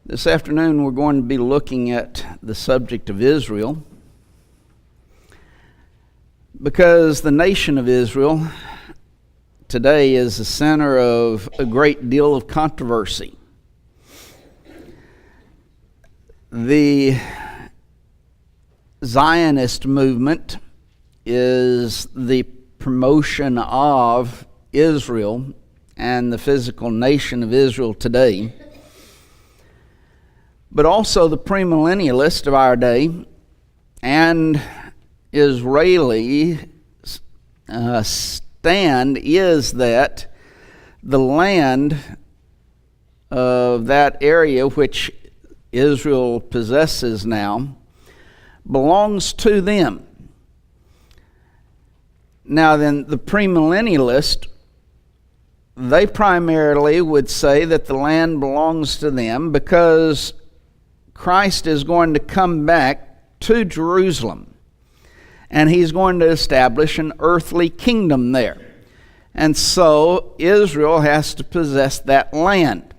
This afternoon we're going to be looking at the subject of Israel, because the nation of Israel today is the center of a great deal of controversy. The Zionist movement is the promotion of Israel and the physical nation of Israel today. But also the premillennialist of our day and Israeli stand is that the land of that area which Israel possesses now belongs to them. Now then, the premillennialist, they primarily would say that the land belongs to them because Christ is going to come back to Jerusalem, and he's going to establish an earthly kingdom there. And so Israel has to possess that land.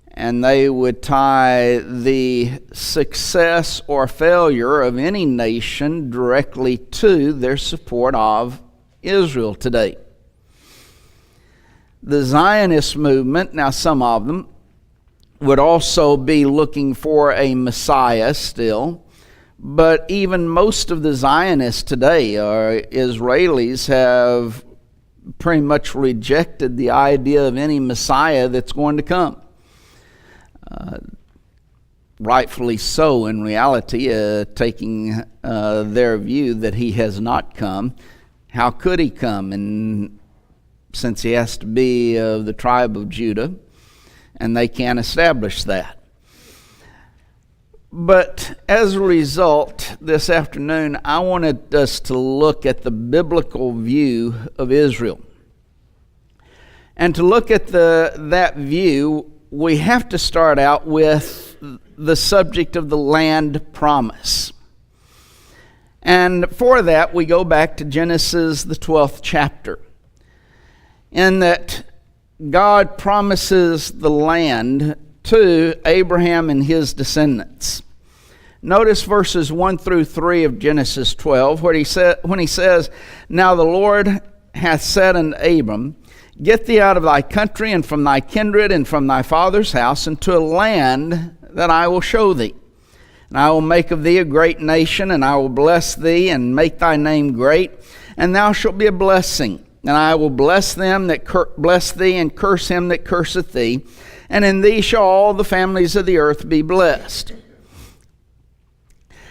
And they would tie the success or failure of any nation directly to their support of Israel today. The Zionist movement, now some of them, would also be looking for a Messiah still, but even most of the Zionists today, or Israelis, have pretty much rejected the idea of any Messiah that's going to come. Rightfully so, in reality, taking their view that he has not come. How could he come? And since he has to be of the tribe of Judah, and they can't establish that. But as a result, this afternoon, I wanted us to look at the biblical view of Israel. And to look at that view, we have to start out with the subject of the land promise. And for that, we go back to Genesis, the 12th chapter. In that God promises the land to Abraham and his descendants. Notice verses 1 through 3 of Genesis 12, when he says, "Now the Lord hath said unto Abram, Get thee out of thy country, and from thy kindred, and from thy father's house, into a land that I will show thee. And I will make of thee a great nation, and I will bless thee, and make thy name great, and thou shalt be a blessing. And I will bless them that bless thee, and curse him that curseth thee. And in thee shall all the families of the earth be blessed."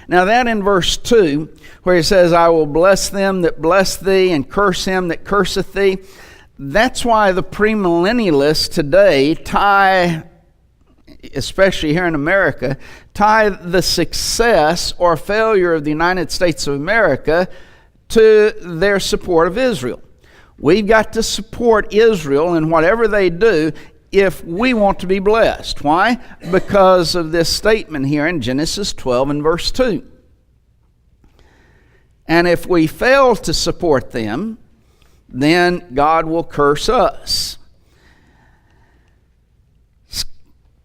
Now that in verse 2, where he says, "I will bless them that bless thee, and curse him that curseth thee," that's why the premillennialists today tie, especially here in America, tie the success or failure of the United States of America to their support of Israel. We've got to support Israel in whatever they do if we want to be blessed. Why? Because of this statement here in Genesis 12 and verse 2. And if we fail to support them, then God will curse us.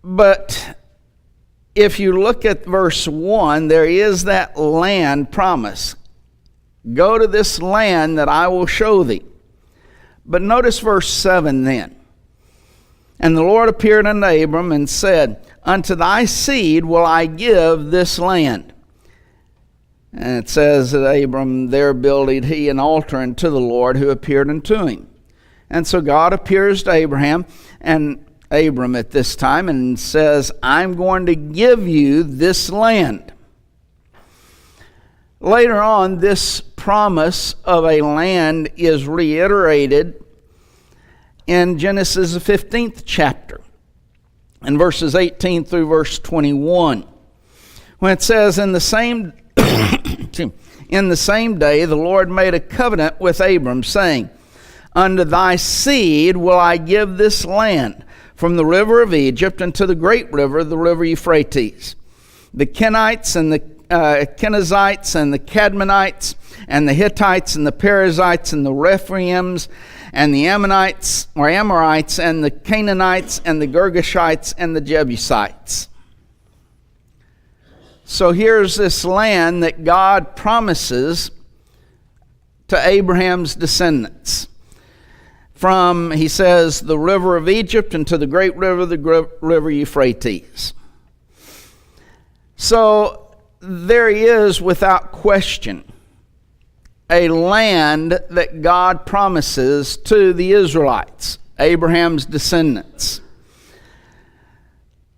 But if you look at verse 1, there is that land promise. Go to this land that I will show thee. But notice verse 7 then. "And the Lord appeared unto Abram and said, Unto thy seed will I give this land." And it says that Abram there builded he an altar unto the Lord who appeared unto him. And so God appears to Abraham and Abram at this time and says, "I'm going to give you this land." Later on, this promise of a land is reiterated in Genesis the 15th chapter, in verses 18 through verse 21, when it says, in the same day the Lord made a covenant with Abram, saying, "Unto thy seed will I give this land, from the river of Egypt unto the great river, the river Euphrates. The Kenites and the Kenizzites and the Cadmonites and the Hittites and the Perizzites and the Rephaims and the Ammonites or Amorites and the Canaanites and the Girgashites and the Jebusites." So here's this land that God promises to Abraham's descendants. From, he says, the river of Egypt and to the great river, the river Euphrates. So there he is, without question, a land that God promises to the Israelites, Abraham's descendants.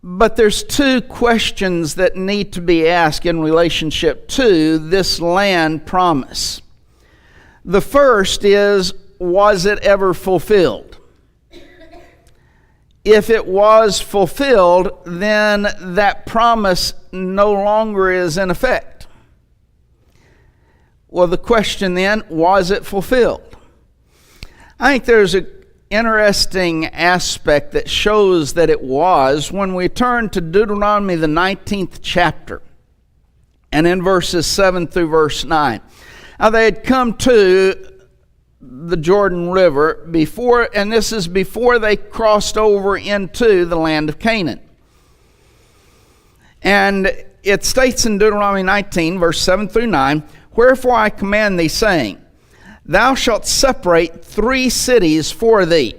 But there's two questions that need to be asked in relationship to this land promise. The first is, was it ever fulfilled? If it was fulfilled, then that promise no longer is in effect. Well, the question then, was it fulfilled? I think there's an interesting aspect that shows that it was when we turn to Deuteronomy, the 19th chapter, and in verses 7 through verse 9. Now, they had come to the Jordan River before, and this is before they crossed over into the land of Canaan. And it states in Deuteronomy 19, verse 7 through 9, "Wherefore I command thee, saying, Thou shalt separate 3 cities for thee."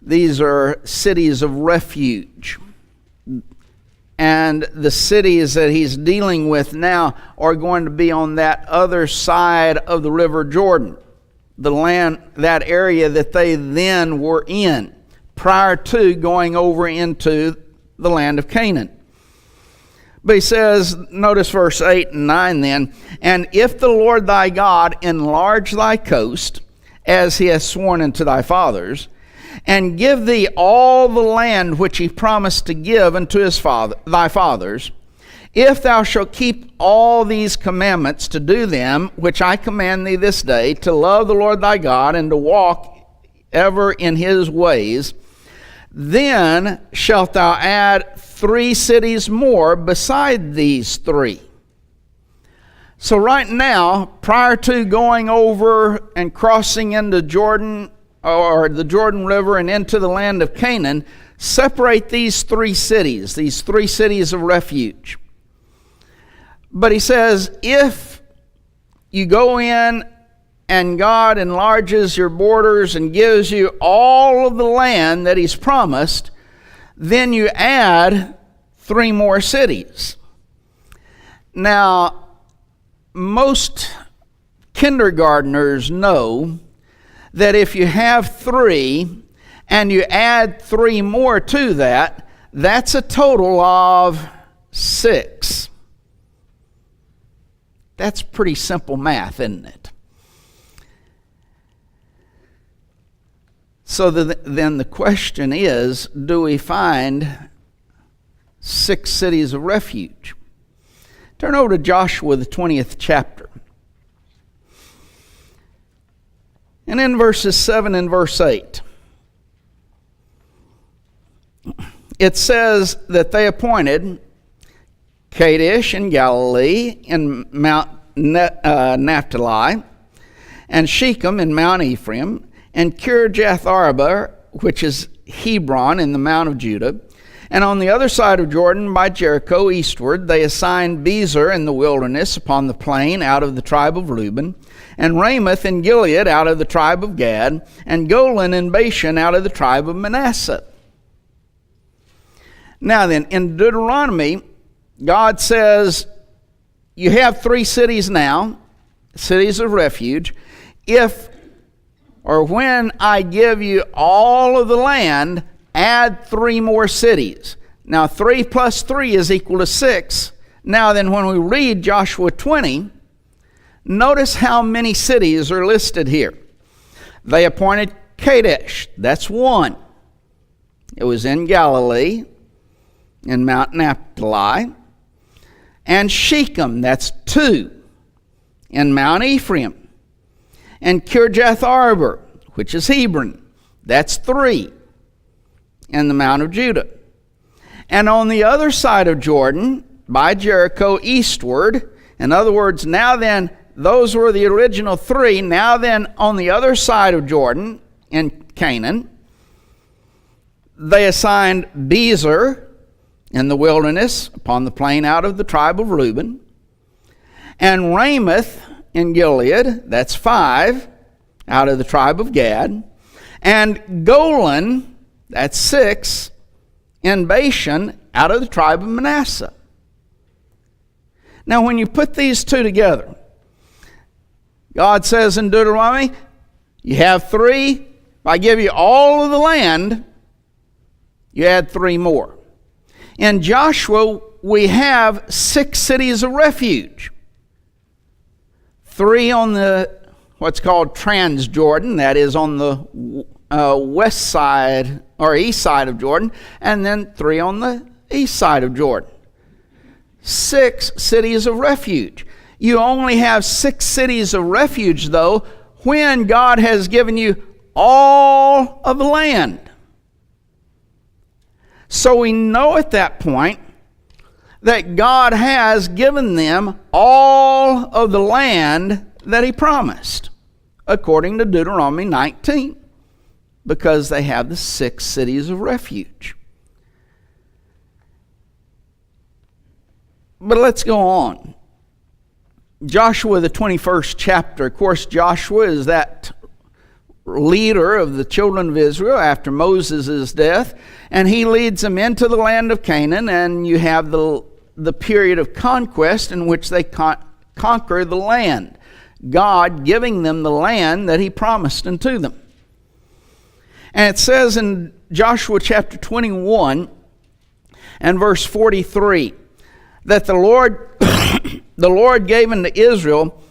These are cities of refuge. And the cities that he's dealing with now are going to be on that other side of the River Jordan, the land, that area that they then were in prior to going over into the land of Canaan. But he says, notice verse 8 and 9 then, "And if the Lord thy God enlarge thy coast, as he hath sworn unto thy fathers, and give thee all the land which he promised to give unto thy fathers, if thou shalt keep all these commandments to do them, which I command thee this day, to love the Lord thy God, and to walk ever in his ways, then shalt thou add 3 cities more beside these 3. So right now, prior to going over and crossing into Jordan, or the Jordan River, and into the land of Canaan, separate these 3 cities, these 3 cities of refuge. But he says, if you go in and God enlarges your borders and gives you all of the land that he's promised, then you add 3 more cities. Now, most kindergartners know that if you have 3 and you add 3 more to that, that's a total of 6. That's pretty simple math, isn't it? So then the question is, do we find 6 cities of refuge? Turn over to Joshua, the 20th chapter. And in verses 7 and verse 8, it says that they appointed Kadesh in Galilee, in Mount Naphtali, and Shechem in Mount Ephraim, and Kirjath-arba, which is Hebron, in the Mount of Judah. And on the other side of Jordan, by Jericho, eastward, they assigned Bezer in the wilderness upon the plain out of the tribe of Reuben, and Ramoth in Gilead out of the tribe of Gad, and Golan in Bashan out of the tribe of Manasseh. Now then, in Deuteronomy, God says, you have 3 cities now, cities of refuge. If or when I give you all of the land, add 3 more cities. Now 3 plus 3 is equal to 6. Now then, when we read Joshua 20, notice how many cities are listed here. They appointed Kadesh, that's 1. It was in Galilee, in Mount Naphtali. And Shechem, that's 2, in Mount Ephraim. And Kirjath-arba, which is Hebron, that's 3, in the Mount of Judah. And on the other side of Jordan, by Jericho, eastward, in other words, now then, those were the original 3. Now then, on the other side of Jordan, in Canaan, they assigned Bezer in the wilderness upon the plain out of the tribe of Reuben, and Ramoth in Gilead, that's 5, out of the tribe of Gad, and Golan, that's 6, in Bashan, out of the tribe of Manasseh. Now, when you put these two together, God says in Deuteronomy, you have 3. If I give you all of the land, you add 3 more. In Joshua, we have 6 cities of refuge. 3 on the what's called Transjordan, that is on the west side or east side of Jordan, and then 3 on the east side of Jordan. 6 cities of refuge. You only have 6 cities of refuge, though, when God has given you all of the land. So we know at that point that God has given them all of the land that He promised, according to Deuteronomy 19, because they have the 6 cities of refuge. But let's go on. Joshua, the 21st chapter. Of course, Joshua is that leader of the children of Israel after Moses' death, and he leads them into the land of Canaan, and you have the period of conquest in which they conquer the land, God giving them the land that He promised unto them. And it says in Joshua chapter 21 and verse 43 that the Lord gave unto Israel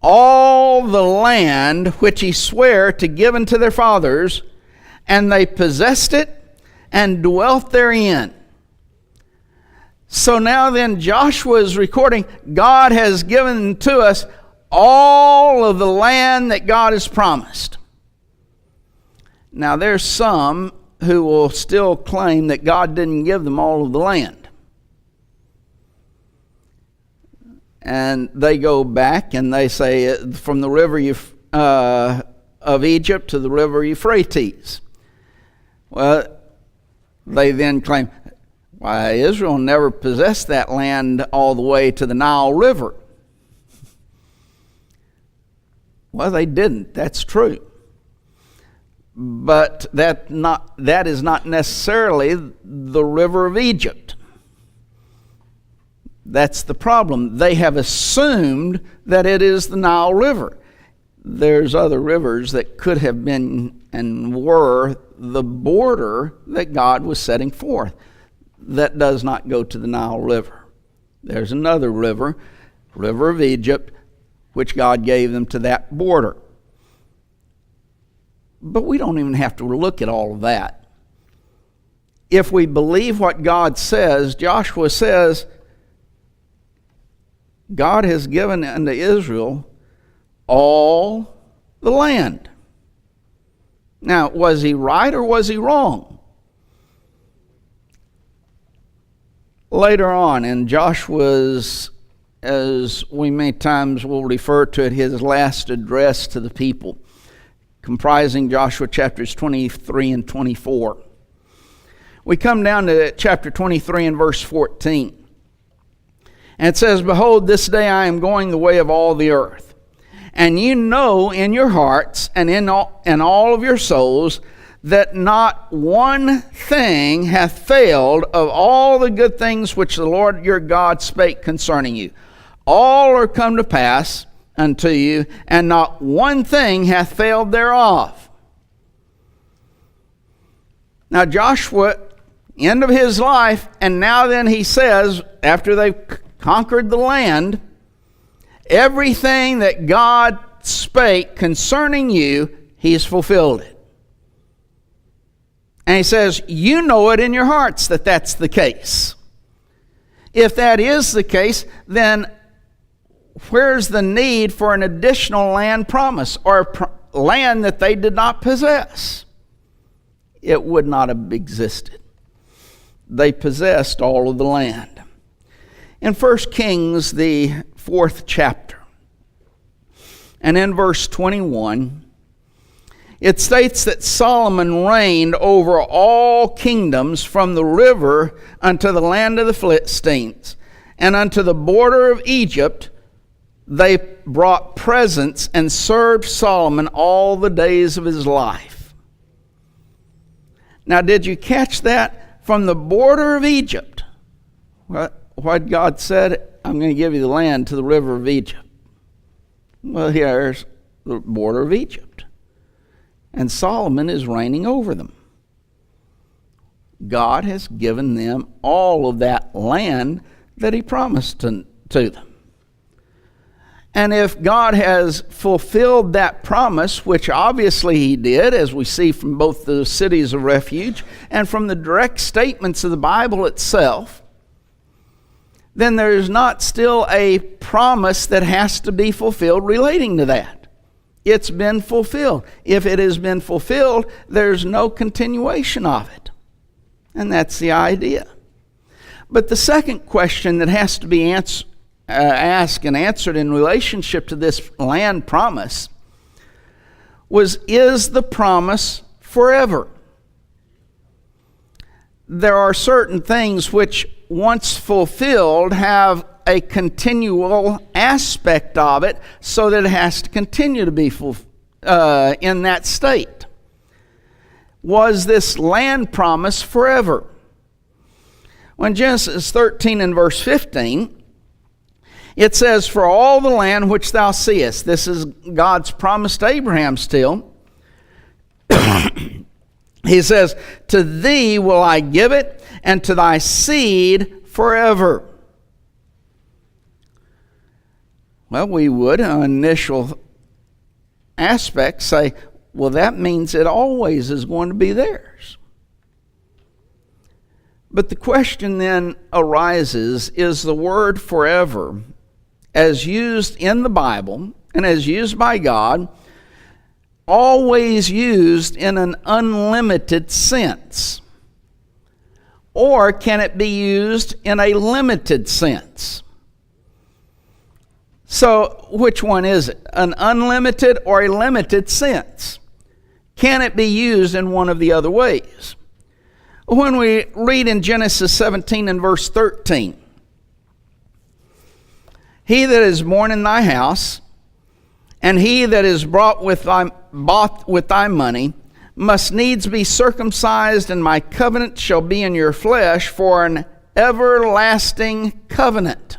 all the land which He sware to give unto their fathers, and they possessed it and dwelt therein. So now then Joshua is recording, God has given to us all of the land that God has promised. Now there's some who will still claim that God didn't give them all of the land. And they go back and they say from the river of Egypt to the river Euphrates. Well, they then claim, why, Israel never possessed that land all the way to the Nile River. Well, they didn't. That's true. But that is not necessarily the river of Egypt. That's the problem. They have assumed that it is the Nile River. There's other rivers that could have been and were the border that God was setting forth. That does not go to the Nile River. There's another river, river of Egypt, which God gave them to that border. But we don't even have to look at all of that. If we believe what God says, Joshua says, God has given unto Israel all the land. Now, was he right or was he wrong? Later on in Joshua's, as we many times will refer to it, his last address to the people, comprising Joshua chapters 23 and 24. We come down to chapter 23 and verse 14. And it says, Behold, this day I am going the way of all the earth. And you know in your hearts and in all of your souls that not one thing hath failed of all the good things which the Lord your God spake concerning you. All are come to pass unto you, and not one thing hath failed thereof. Now Joshua, end of his life, and now then he says, after they've conquered the land, everything that God spake concerning you, He's fulfilled it. And he says, you know it in your hearts that that's the case. If that is the case, then where's the need for an additional land promise or land that they did not possess? It would not have existed. They possessed all of the land. In 1 Kings, the 4th chapter, and in verse 21, it states that Solomon reigned over all kingdoms from the river unto the land of the Philistines, and unto the border of Egypt. They brought presents and served Solomon all the days of his life. Now, did you catch that? From the border of Egypt. What God said, I'm going to give you the land to the river of Egypt. Well, here's the border of Egypt. And Solomon is reigning over them. God has given them all of that land that he promised to them. And if God has fulfilled that promise, which obviously he did, as we see from both the cities of refuge and from the direct statements of the Bible itself, then there is not still a promise that has to be fulfilled relating to that. It's been fulfilled. If it has been fulfilled, there's no continuation of it. And that's the idea. But the second question that has to be asked and answered in relationship to this land promise was, is the promise forever? There are certain things which, once fulfilled, have a continual aspect of it, so that it has to continue to be in that state. Was this land promise forever? When Genesis 13 and verse 15, it says, for all the land which thou seest, this is God's promise to Abraham still. He says, to thee will I give it, and to thy seed forever. Well, we would, on initial aspect, say, well, that means it always is going to be theirs. But the question then arises, is the word forever, as used in the Bible and as used by God, always used in an unlimited sense? Or can it be used in a limited sense? So, which one is it? An unlimited or a limited sense? Can it be used in one of the other ways? When we read in Genesis 17 and verse 13, he that is born in thy house, and he that is bought with thy money, must needs be circumcised, and my covenant shall be in your flesh for an everlasting covenant.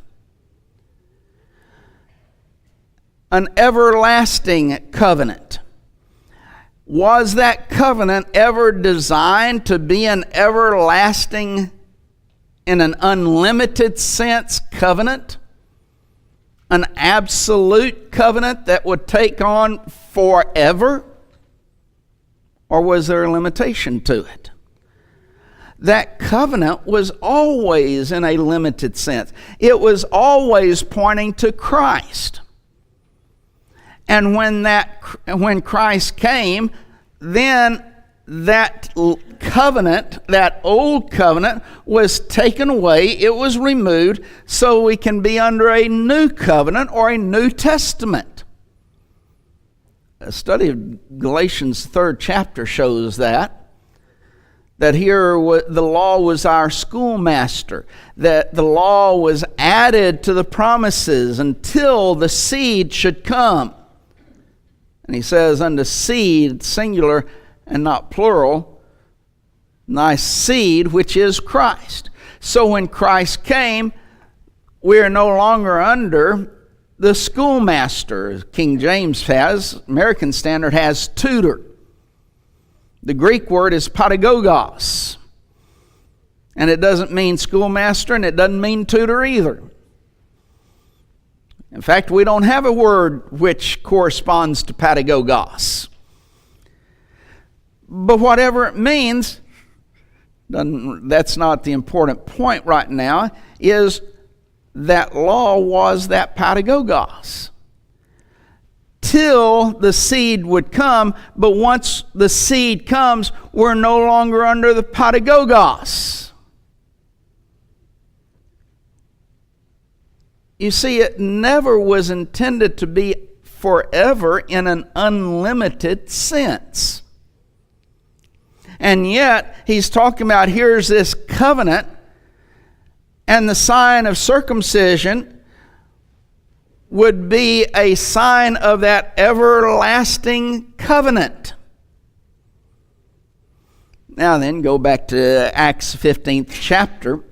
An everlasting covenant. Was that covenant ever designed to be an everlasting, in an unlimited sense, covenant? An absolute covenant that would take on forever? Or was there a limitation to it? That covenant was always in a limited sense. It was always pointing to Christ. And when Christ came, then that covenant, that old covenant, was taken away. It was removed, so we can be under a new covenant or a New Testament. A study of Galatians 3rd chapter shows that here the law was our schoolmaster, that the law was added to the promises until the seed should come. And he says, unto seed, singular and not plural, thy seed, which is Christ. So when Christ came, we are no longer under the schoolmaster. King James has, American Standard has tutor. The Greek word is pedagogos. And it doesn't mean schoolmaster, and it doesn't mean tutor either. In fact, we don't have a word which corresponds to pedagogos. But whatever it means, that's not the important point right now, is that law was that pedagogos. Till the seed would come, but once the seed comes, we're no longer under the pedagogos. You see, it never was intended to be forever in an unlimited sense. And yet, he's talking about here's this covenant, and the sign of circumcision would be a sign of that everlasting covenant. Now then, go back to Acts 15th chapter,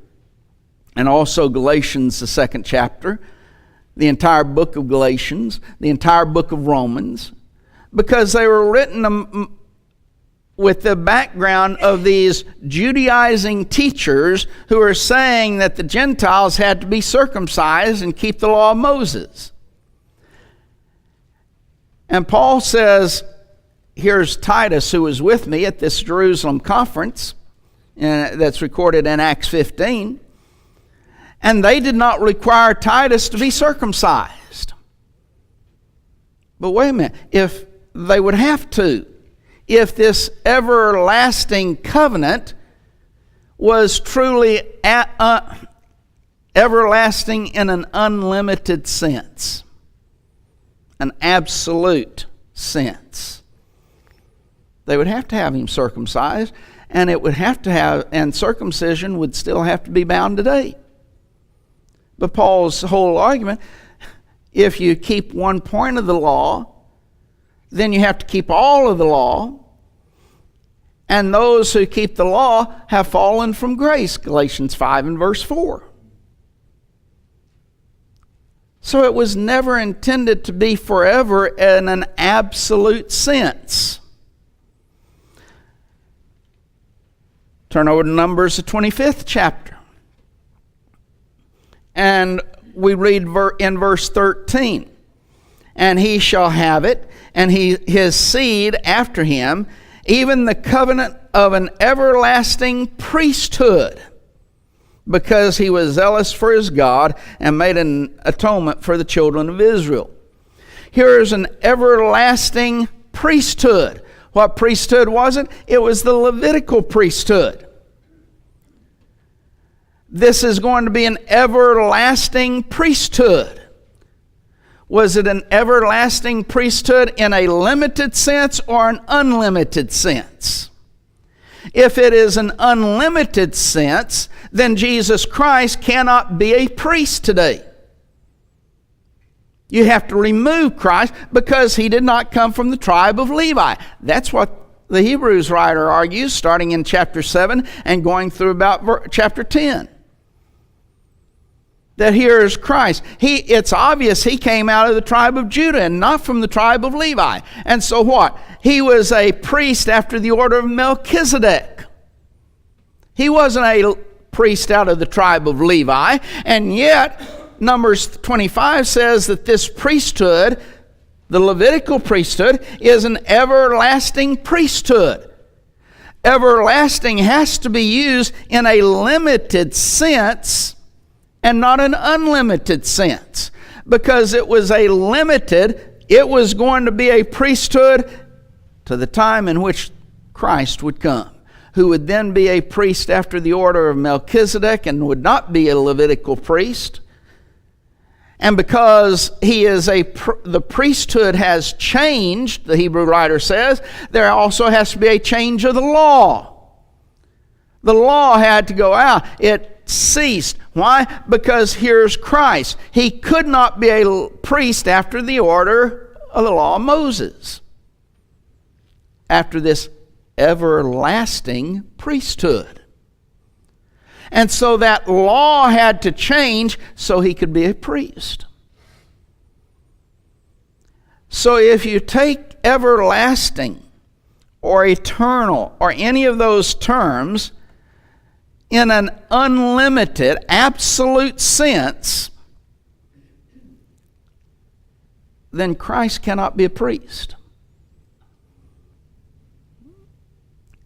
and also Galatians, the 2nd chapter, the entire book of Galatians, the entire book of Romans, because they were written with the background of these Judaizing teachers who are saying that the Gentiles had to be circumcised and keep the law of Moses. And Paul says, here's Titus, who was with me at this Jerusalem conference, that's recorded in Acts 15, and they did not require Titus to be circumcised. But wait a minute, if they would have to, if this everlasting covenant was truly everlasting in an unlimited sense, an absolute sense, they would have to have him circumcised, and it would have to have, and circumcision would still have to be bound today. But Paul's whole argument, if you keep one point of the law, then you have to keep all of the law. And those who keep the law have fallen from grace, Galatians 5 and verse 4. So it was never intended to be forever in an absolute sense. Turn over to Numbers, the 25th chapter. And we read in verse 13, and he shall have it, and his seed after him, even the covenant of an everlasting priesthood, because he was zealous for his God and made an atonement for the children of Israel. Here is an everlasting priesthood. What priesthood was it? It was the Levitical priesthood. This is going to be an everlasting priesthood. Was it an everlasting priesthood in a limited sense or an unlimited sense? If it is an unlimited sense, then Jesus Christ cannot be a priest today. You have to remove Christ because he did not come from the tribe of Levi. That's what the Hebrews writer argues, starting in chapter 7 and going through about chapter 10. That here is Christ. It's obvious he came out of the tribe of Judah and not from the tribe of Levi. And so what? He was a priest after the order of Melchizedek. He wasn't a priest out of the tribe of Levi. And yet, Numbers 25 says that this priesthood, the Levitical priesthood, is an everlasting priesthood. Everlasting has to be used in a limited sense and not an unlimited sense, because it was it was going to be a priesthood to the time in which Christ would come, who would then be a priest after the order of Melchizedek and would not be a Levitical priest. And because the priesthood has changed, the Hebrew writer says, there also has to be a change of the law. The law had to go out. It ceased. Why? Because here's Christ. He could not be a priest after the order of the law of Moses, after this everlasting priesthood. And so that law had to change so he could be a priest. So if you take everlasting or eternal or any of those terms in an unlimited, absolute sense, then Christ cannot be a priest.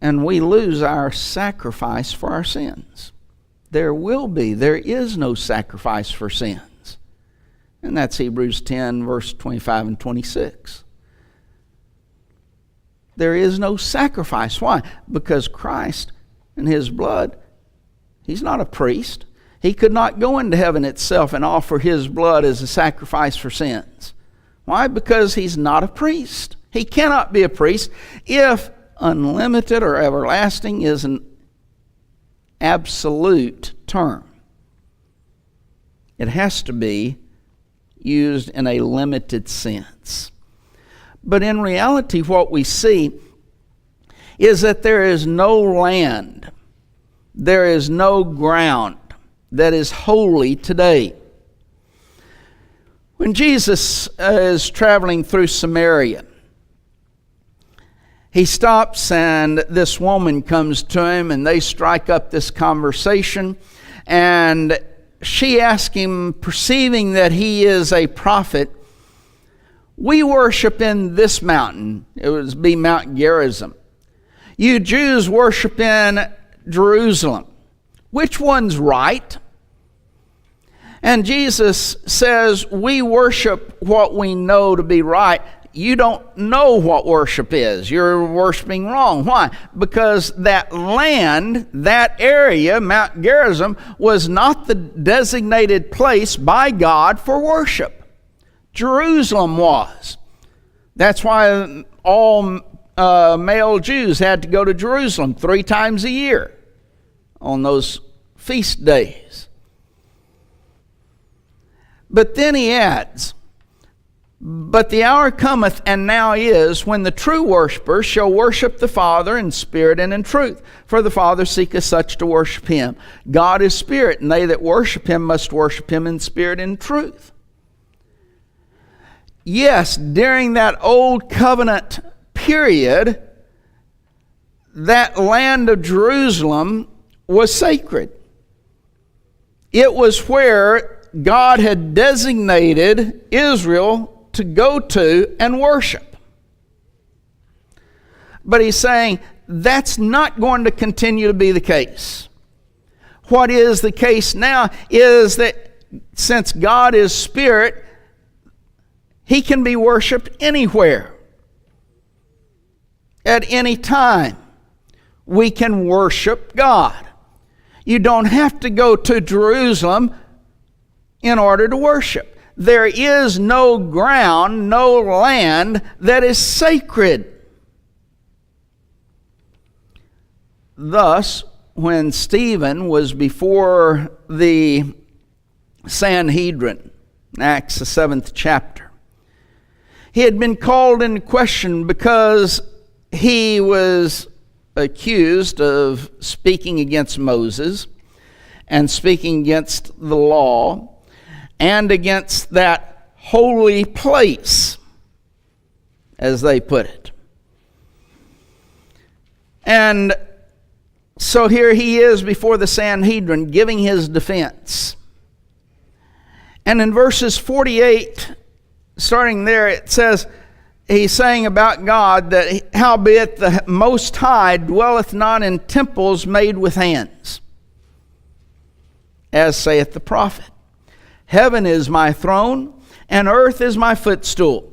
And we lose our sacrifice for our sins. There is no sacrifice for sins. And that's Hebrews 10, verse 25 and 26. There is no sacrifice. Why? Because Christ and his blood, he's not a priest. He could not go into heaven itself and offer his blood as a sacrifice for sins. Why? Because he's not a priest. He cannot be a priest if unlimited or everlasting is an absolute term. It has to be used in a limited sense. But in reality, what we see is that there is no land, there is no ground that is holy today. When Jesus is traveling through Samaria, he stops and this woman comes to him and they strike up this conversation, and she asks him, perceiving that he is a prophet, "We worship in this mountain." It would be Mount Gerizim. "You Jews worship in Jerusalem. Which one's right?" And Jesus says, "We worship what we know to be right. You don't know what worship is. You're worshiping wrong." Why? Because that land, that area, Mount Gerizim, was not the designated place by God for worship. Jerusalem was. That's why all male Jews had to go to Jerusalem 3 times a year on those feast days. But then he adds, "But the hour cometh, and now is, when the true worshipers shall worship the Father in spirit and in truth. For the Father seeketh such to worship him. God is spirit, and they that worship him must worship him in spirit and truth." Yes, during that old covenant period, that land of Jerusalem was sacred. It was where God had designated Israel to go to and worship. But he's saying that's not going to continue to be the case. What is the case now is that since God is spirit, he can be worshiped anywhere. At any time, we can worship God. You don't have to go to Jerusalem in order to worship. There is no ground, no land that is sacred. Thus, when Stephen was before the Sanhedrin, Acts the 7th chapter, he had been called into question because he was accused of speaking against Moses and speaking against the law and against that holy place, as they put it. And so here he is before the Sanhedrin giving his defense. And in verses 48, starting there, it says, he's saying about God that, "Howbeit the Most High dwelleth not in temples made with hands, as saith the prophet. Heaven is my throne, and earth is my footstool.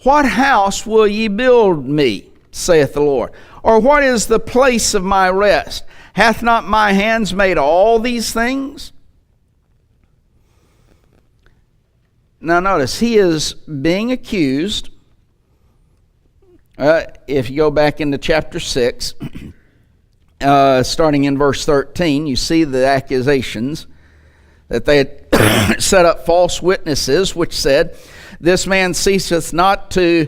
What house will ye build me, saith the Lord? Or what is the place of my rest? Hath not my hands made all these things?" Now notice, he is being accused. If you go back into chapter 6, starting in verse 13, you see the accusations that they had set up false witnesses, which said, "This man ceaseth not to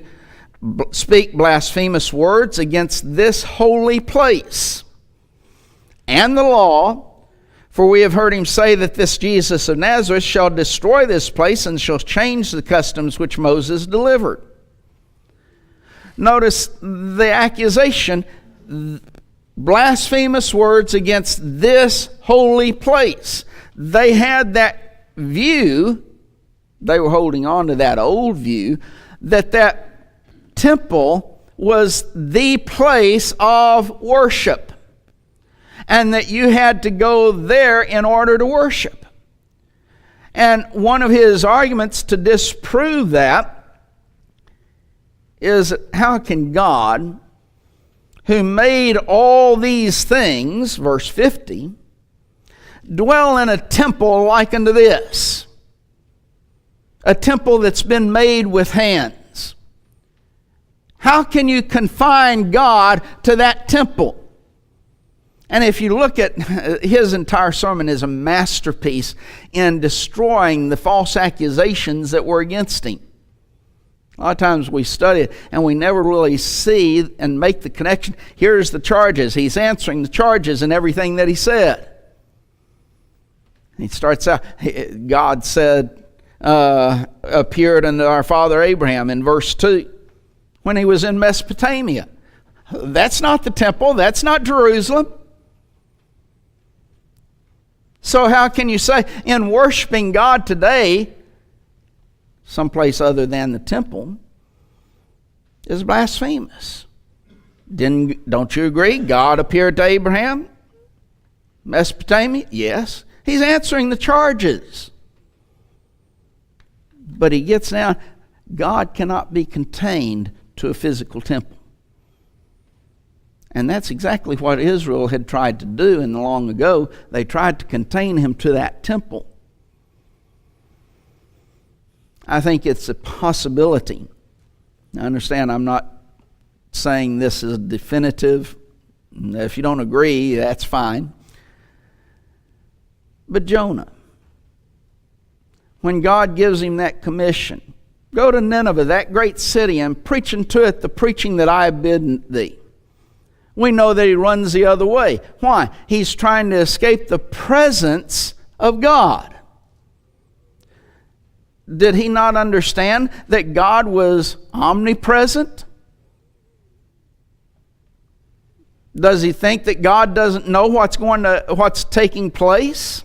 speak blasphemous words against this holy place and the law, for we have heard him say that this Jesus of Nazareth shall destroy this place and shall change the customs which Moses delivered." Notice the accusation, blasphemous words against this holy place. They had that view, they were holding on to that old view, that temple was the place of worship, and that you had to go there in order to worship. And one of his arguments to disprove that is, how can God, who made all these things, verse 50, dwell in a temple like unto this? a temple that's been made with hands. How can you confine God to that temple? And if you look at his entire sermon is a masterpiece in destroying the false accusations that were against him. A lot of times we study it and we never really see and make the connection. Here's the charges. He's answering the charges and everything that he said. He starts out, God said, appeared unto our father Abraham in verse 2 when he was in Mesopotamia. That's not the temple. That's not Jerusalem. So how can you say in worshiping God today, someplace other than the temple is blasphemous? Don't you agree? God appeared to Abraham, Mesopotamia? Yes. He's answering the charges. But he gets down, God cannot be contained to a physical temple. And that's exactly what Israel had tried to do in the long ago. They tried to contain him to that temple. I think it's a possibility. Now understand, I'm not saying this is definitive. If you don't agree, that's fine. But Jonah, when God gives him that commission, go to Nineveh, that great city, and preach unto it the preaching that I have bidden thee. We know that he runs the other way. Why? He's trying to escape the presence of God. Did he not understand that God was omnipresent? Does he think that God doesn't know what's taking place?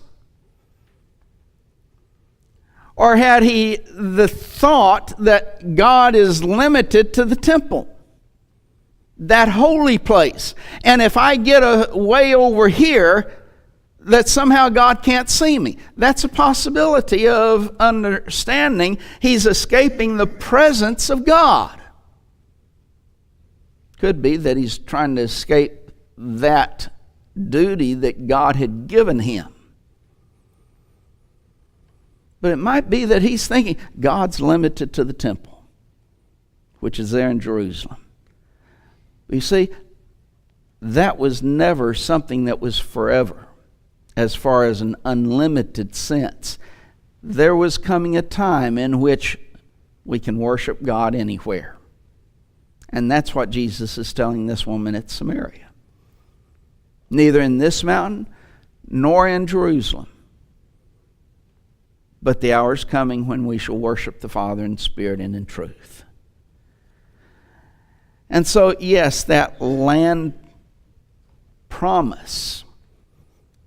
Or had he the thought that God is limited to the temple, that holy place, and if I get way over here, that somehow God can't see me? That's a possibility of understanding he's escaping the presence of God. Could be that he's trying to escape that duty that God had given him. But it might be that he's thinking God's limited to the temple, which is there in Jerusalem. You see, that was never something that was forever, as far as an unlimited sense. There was coming a time in which we can worship God anywhere. And that's what Jesus is telling this woman at Samaria. Neither in this mountain nor in Jerusalem. But the hour is coming when we shall worship the Father in spirit and in truth. And so, yes, that land promise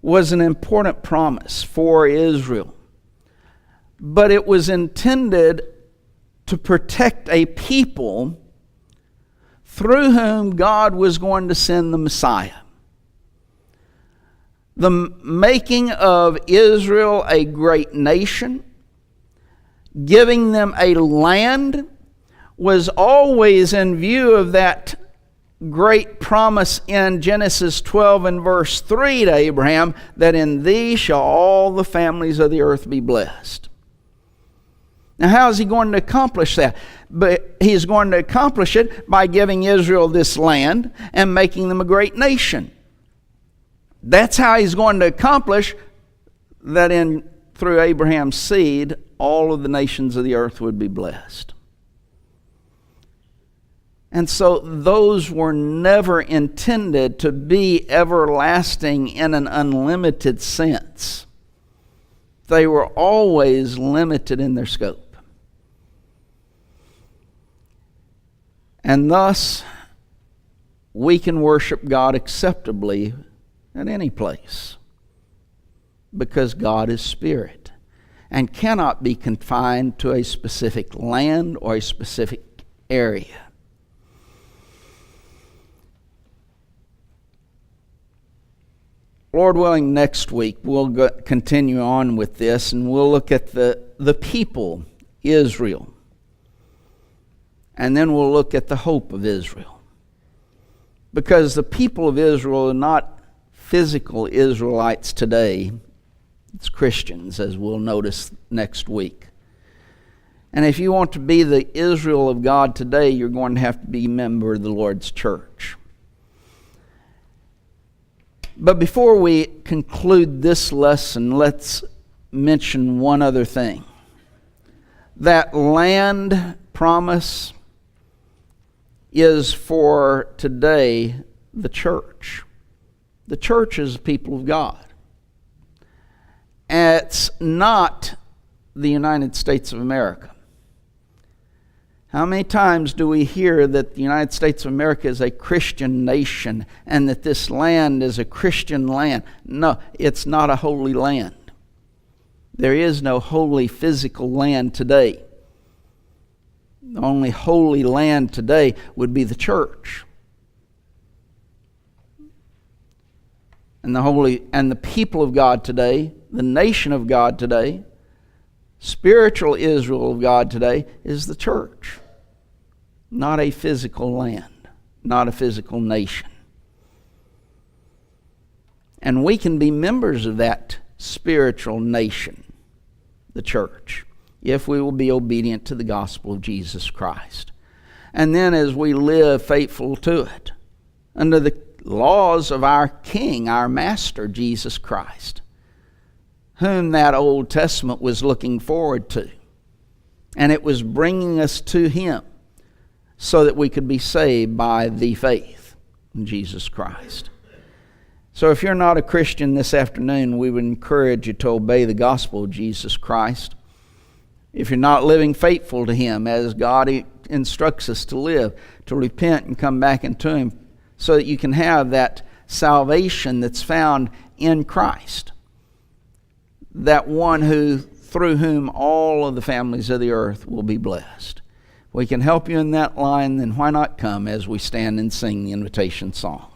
was an important promise for Israel. But it was intended to protect a people through whom God was going to send the Messiah. The making of Israel a great nation, giving them a land, was always in view of that great promise in Genesis 12 and verse 3 to Abraham, that in thee shall all the families of the earth be blessed. Now, how is he going to accomplish that? But he's going to accomplish it by giving Israel this land and making them a great nation. That's how he's going to accomplish that through Abraham's seed, all of the nations of the earth would be blessed. And so those were never intended to be everlasting in an unlimited sense. They were always limited in their scope. And thus, we can worship God acceptably at any place, because God is spirit and cannot be confined to a specific land or a specific area. Lord willing, next week we'll continue on with this, and we'll look at the people, Israel. And then we'll look at the hope of Israel. Because the people of Israel are not physical Israelites today. It's Christians, as we'll notice next week. And if you want to be the Israel of God today, you're going to have to be a member of the Lord's church. But before we conclude this lesson, let's mention one other thing. That land promise is for today the church. The church is the people of God. It's not the United States of America. How many times do we hear that the United States of America is a Christian nation and that this land is a Christian land? No, it's not a holy land. There is no holy physical land today. The only holy land today would be the church. And the people of God today, the nation of God today, spiritual Israel of God today is the church. Not a physical land, not a physical nation. And we can be members of that spiritual nation, the church, if we will be obedient to the gospel of Jesus Christ. And then as we live faithful to it, under the laws of our King, our Master, Jesus Christ, whom that Old Testament was looking forward to. And it was bringing us to Him so that we could be saved by the faith in Jesus Christ. So if you're not a Christian this afternoon, we would encourage you to obey the gospel of Jesus Christ. If you're not living faithful to Him as God instructs us to live, to repent and come back into Him so that you can have that salvation that's found in Christ. That one through whom all of the families of the earth will be blessed. We can help you in that line, then why not come as we stand and sing the invitation song?